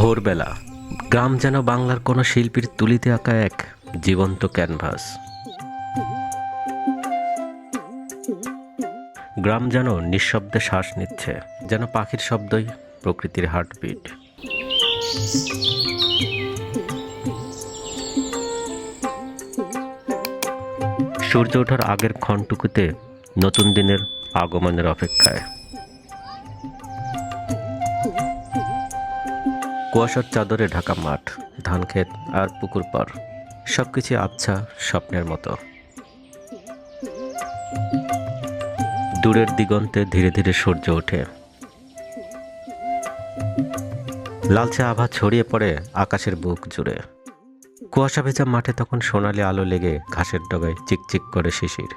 ভোরবেলা গ্রাম যেন বাংলার কোনো শিল্পীর তুলিতে আঁকা এক জীবন্ত ক্যানভাস। গ্রাম যেন নিঃশব্দে শ্বাস নিচ্ছে, যেন পাখির শব্দই প্রকৃতির হার্টবিট। সূর্য ওঠার আগের ক্ষণটুকুতে নতুন দিনের আগমনের অপেক্ষায়। কুয়াশার চাদরে ঢাকা মাঠ, ধানক্ষেত আর পুকুর পার, সবকিছু আবছা স্বপ্নের মতো। দূরের দিগন্তে ধীরে ধীরে সূর্য ওঠে, লালচে আভা ছড়িয়ে পড়ে আকাশের বুক জুড়ে। কুয়াশা ভেজা মাঠে তখন সোনালি আলো লেগে ঘাসের ডগায় চিকচিক করে শিশির।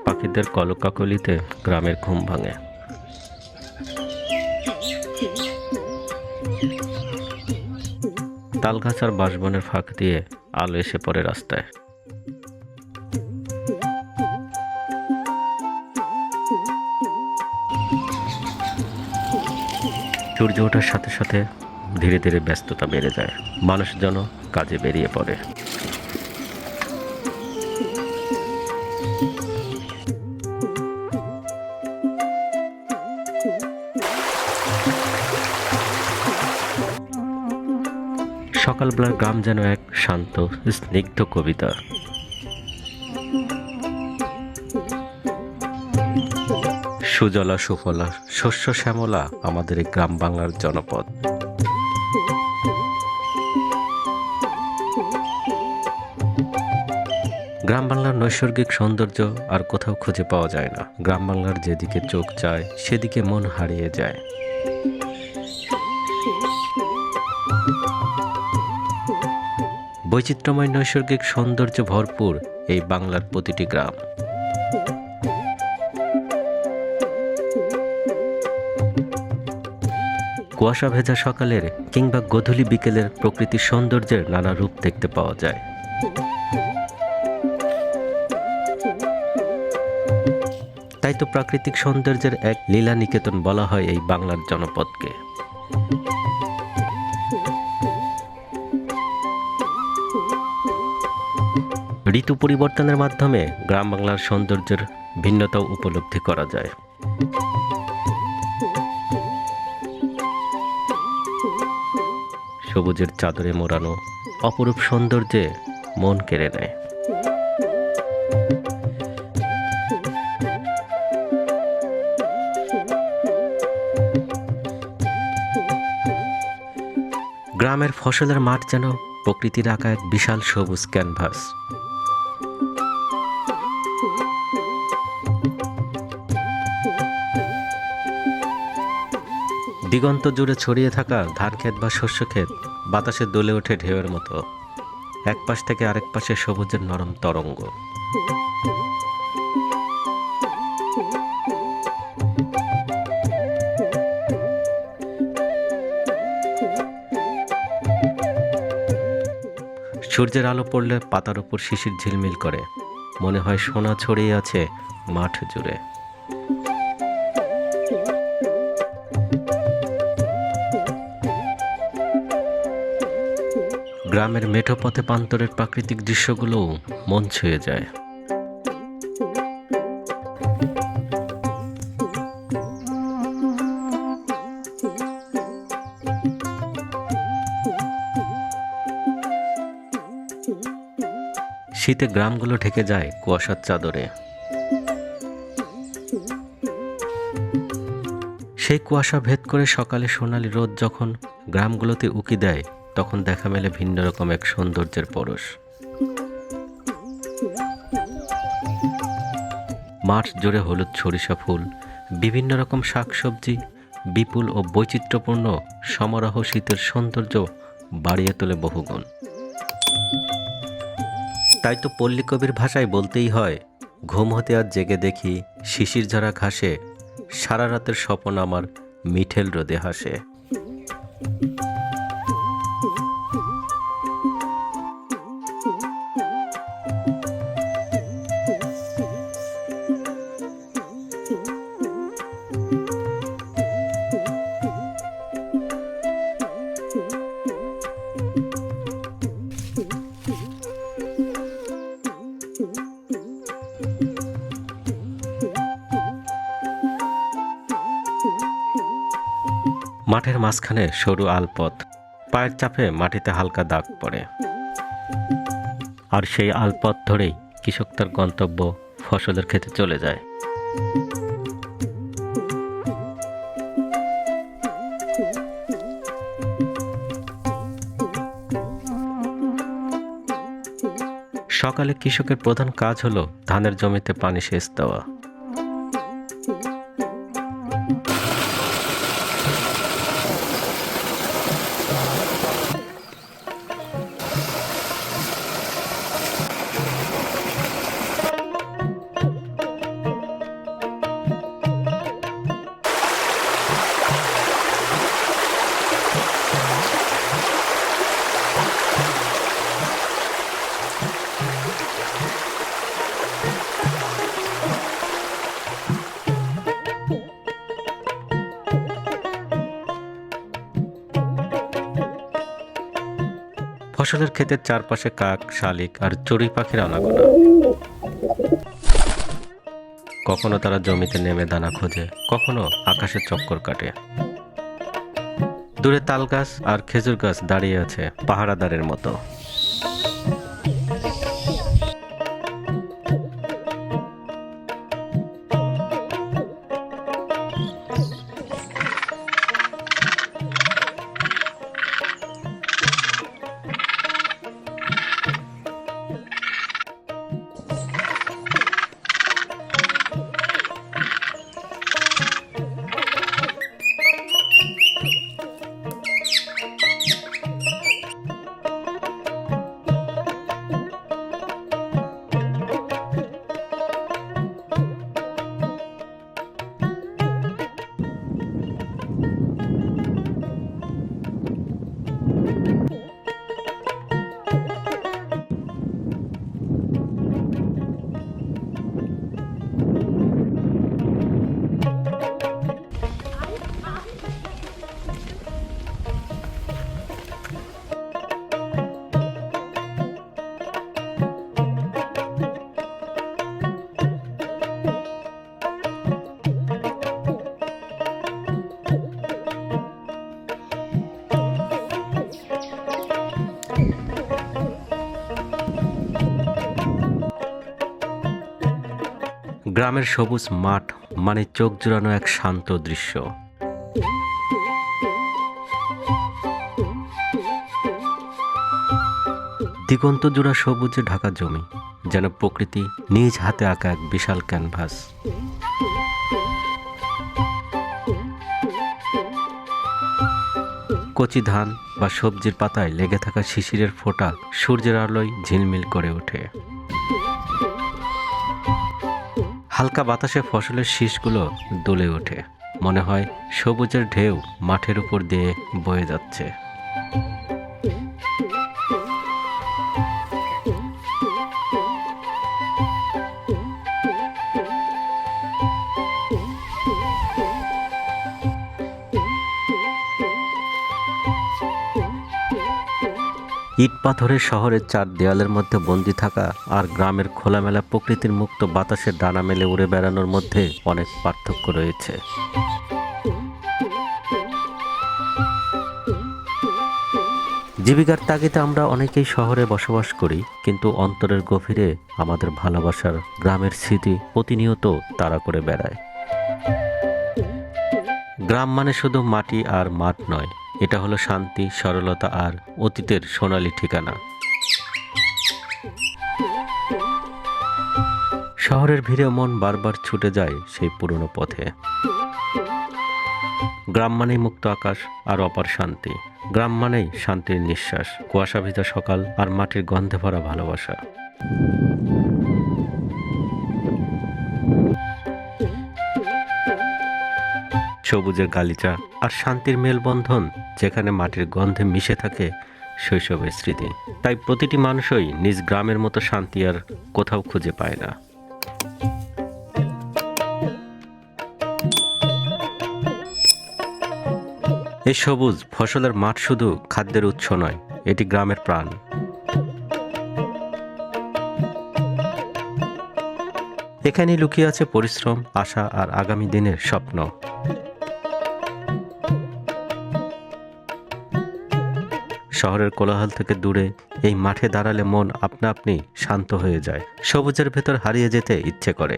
পাখিদের কলকাকলিতে গ্রামের ঘুম ভাঙে। তালগাছ আর বাঁশবনের ফাঁক দিয়ে আলো এসে পড়ে রাস্তায়। সূর্য ওঠার সাথে সাথে ধীরে ধীরে ব্যস্ততা বেড়ে যায়, মানুষজন কাজে বেরিয়ে পড়ে। সকালবেলার গ্রাম যেন এক শান্ত স্নিগ্ধ কবিতা। সুজলা সুফলা শস্য শ্যামলা আমাদের এই গ্রাম বাংলার জনপদ। গ্রাম বাংলার নৈসর্গিক সৌন্দর্য আর কোথাও খুঁজে পাওয়া যায় না। গ্রাম বাংলার যেদিকে চোখ চায় সেদিকে মন হারিয়ে যায়। বৈচিত্র্যময় নৈসর্গিক সৌন্দর্য ভরপুর এই বাংলার প্রতিটি গ্রাম। কুয়াশা ভেজা সকালের কিংবা গধূলি বিকেলের প্রকৃতির সৌন্দর্যের নানা রূপ দেখতে পাওয়া যায়। তাই তো প্রাকৃতিক সৌন্দর্যের এক লীলা নিকেতন বলা হয় এই বাংলার জনপদকে। ঋতু পরিবর্তনের মাধ্যমে গ্রাম বাংলার সৌন্দর্যের ভিন্নতা উপলব্ধি করা যায়। সবুজের চাদরে মোড়ানো অপরূপ সৌন্দর্যে মন কেড়ে নেয়। গ্রামের ফসলের মাঠ যেন প্রকৃতির আঁকা এক বিশাল সবুজ ক্যানভাস। দিগন্ত জুড়ে ছড়িয়ে থাকা ধানক্ষেত বা শস্যক্ষেত বাতাসে দোলে ওঠে ঢেউয়ের মতো, এক পাশ থেকে আরেক পাশে সবুজের নরম তরঙ্গ। সূর্যের আলো পড়লে পাতার উপর শিশির ঝিলমিল করে, মনে হয় সোনা ছড়িয়ে আছে মাঠ জুড়ে। গ্রামের মেঠো পথে প্রান্তরের প্রাকৃতিক দৃশ্যগুলোও মন ছুঁয়ে যায়। শীতে গ্রামগুলো ঢেকে যায় কুয়াশার চাদরে। সেই কুয়াশা ভেদ করে সকালে সোনালি রোদ যখন গ্রামগুলোতে উকি দেয়, তখন দেখা মেলে ভিন্ন রকম এক সৌন্দর্যের পরশ। মাঠ জুড়ে হলুদ সরিষা ফুল, বিভিন্ন রকম শাকসবজি, বিপুল ও বৈচিত্র্যপূর্ণ সমারোহ শীতের সৌন্দর্য বাড়িয়ে তোলে বহুগুণ। তাই তো পল্লী কবির ভাষায় বলতেই হয়, ঘুম হতে আর জেগে দেখি শিশির ঝরা ঘাসে, সারা রাতের স্বপন আমার মিঠেল রোদে হাসে। মাঠের মাঝখানে সরু আলপথ, পায়ের চাপে মাটিতে হালকা দাগ পড়ে, আর সেই আলপথ ধরেই কৃষক তার গন্তব্য ফসলের ক্ষেতে চলে যায়। সকালে কৃষকের প্রধান কাজ হলো ধানের জমিতে পানি সেচ দেওয়া। ফসলের ক্ষেতের চারপাশে কাক, শালিক আর চড়ুই পাখির আনাগোনা। কখনো তারা জমিতে নেমে দানা খোঁজে, কখনো আকাশে চক্কর কাটে। দূরে তাল গাছ আর খেজুর গাছ দাঁড়িয়ে আছে পাহারাদারের মতো। গ্রামের সবুজ মাঠ মানে চোখ জুড়ানো এক শান্ত দৃশ্য। দিগন্ত জোড়া সবুজে ঢাকা জমি, যেন প্রকৃতি নিজ হাতে আঁকা এক বিশাল ক্যানভাস। কচি ধান বা সবজির পাতায় লেগে থাকা শিশিরের ফোঁটা সূর্যের আলোয় ঝিলমিল করে ওঠে। হালকা বাতাসে ফসলের শীষগুলো দুলে ওঠে, মনে হয় সবুজের ঢেউ মাঠের উপর দিয়ে বয়ে যাচ্ছে। ইট পাথরের শহরের চার দেয়ালের মধ্যে বন্দি থাকা আর গ্রামের খোলামেলা প্রকৃতির মুক্ত বাতাসের ডানা মেলে উড়ে বেড়ানোর মধ্যে অনেক পার্থক্য রয়েছে। জীবিকার তাগিদে আমরা অনেকেই শহরে বসবাস করি, কিন্তু অন্তরের গভীরে আমাদের ভালোবাসার গ্রামের স্মৃতি প্রতিনিয়ত তাড়া করে বেড়ায়। গ্রাম মানে শুধু মাটি আর মাঠ নয়, এটা হলো শান্তি, সরলতা আর অতীতের সোনালী ঠিকানা। শহরের ভিড়ে মন বারবার ছুটে যায় সেই পুরনো পথে। গ্রাম মানেই মুক্ত আকাশ আর অপার শান্তি। গ্রাম মানেই শান্তির নিঃশ্বাস, কুয়াশা ভেজা সকাল আর মাটির গন্ধে ভরা ভালোবাসা। সবুজের গালিচা আর শান্তির মেলবন্ধন, যেখানে মাটির গন্ধে মিশে থাকে শৈশবের স্মৃতি। তাই প্রতিটি মানুষই নিজ গ্রামের মতো শান্তি আর কোথাও খুঁজে পায় না। এই সবুজ ফসলের মাঠ শুধু খাদ্যের উৎস নয়, এটি গ্রামের প্রাণ। এখানেই লুকিয়ে আছে পরিশ্রম, আশা আর আগামী দিনের স্বপ্ন। শহরের কোলাহল থেকে দূরে এই মাঠে দাঁড়ালে মন আপনা আপনি শান্ত হয়ে যায়, সবুজের ভেতর হারিয়ে যেতে ইচ্ছে করে।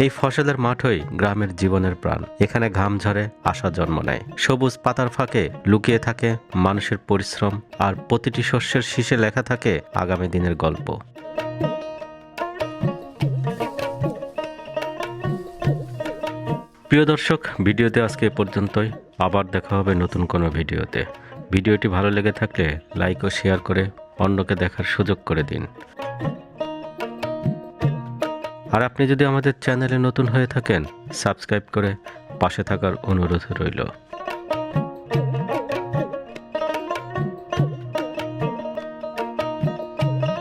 এই ফসলের মাঠই গ্রামের জীবনের প্রাণ। এখানে ঘাম ঝরে, আশা জন্ম নেয়। সবুজ পাতার ফাঁকে লুকিয়ে থাকে মানুষের পরিশ্রম, আর প্রতিটি শস্যের শীষে লেখা থাকে আগামী দিনের গল্প। প্রিয় দর্শক, ভিডিওতে আজকে এ পর্যন্তই। আবার দেখা হবে নতুন কোনো ভিডিওতে। ভিডিওটি ভালো লেগে থাকলে লাইক ও শেয়ার করে অন্যকে দেখার সুযোগ করে দিন। আর আপনি যদি আমাদের চ্যানেলে নতুন হয়ে থাকেন, সাবস্ক্রাইব করে পাশে থাকার অনুরোধ রইল।